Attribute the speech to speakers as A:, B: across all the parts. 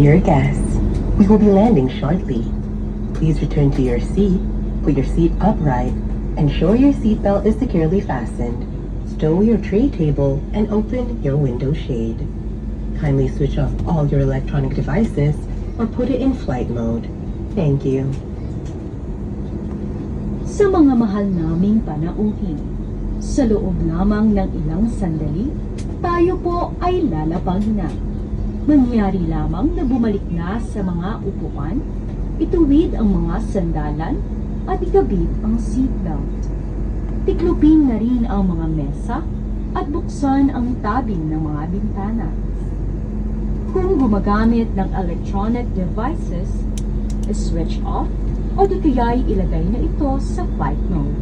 A: Dear guests, we will be landing shortly. Please return to your seat, put your seat upright, ensure your seatbelt is securely fastened, stow your tray table, and open your window shade. Kindly switch off all your electronic devices or put it in flight mode. Thank you.
B: Sa mga mahal naming panauhin, sa loob lamang ng ilang sandali, tayo po ay lalapag na. Mangyari lamang na bumalik na sa mga upuan, ituwid ang mga sandalan, at ikabit ang seatbelt. Tiklopin na rin ang mga mesa at buksan ang tabing ng mga bintana. Kung gumagamit ng electronic devices, switch off o di kaya'y ilagay na ito sa flight mode.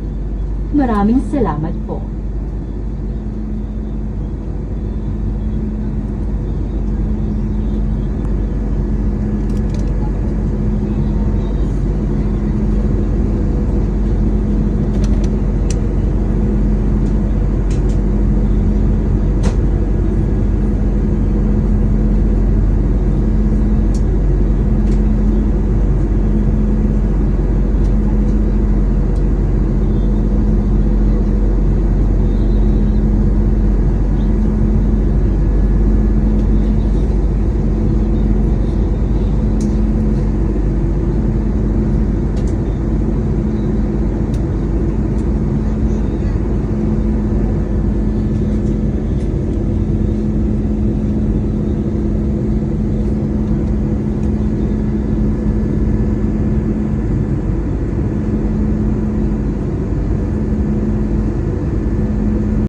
B: Maraming salamat po.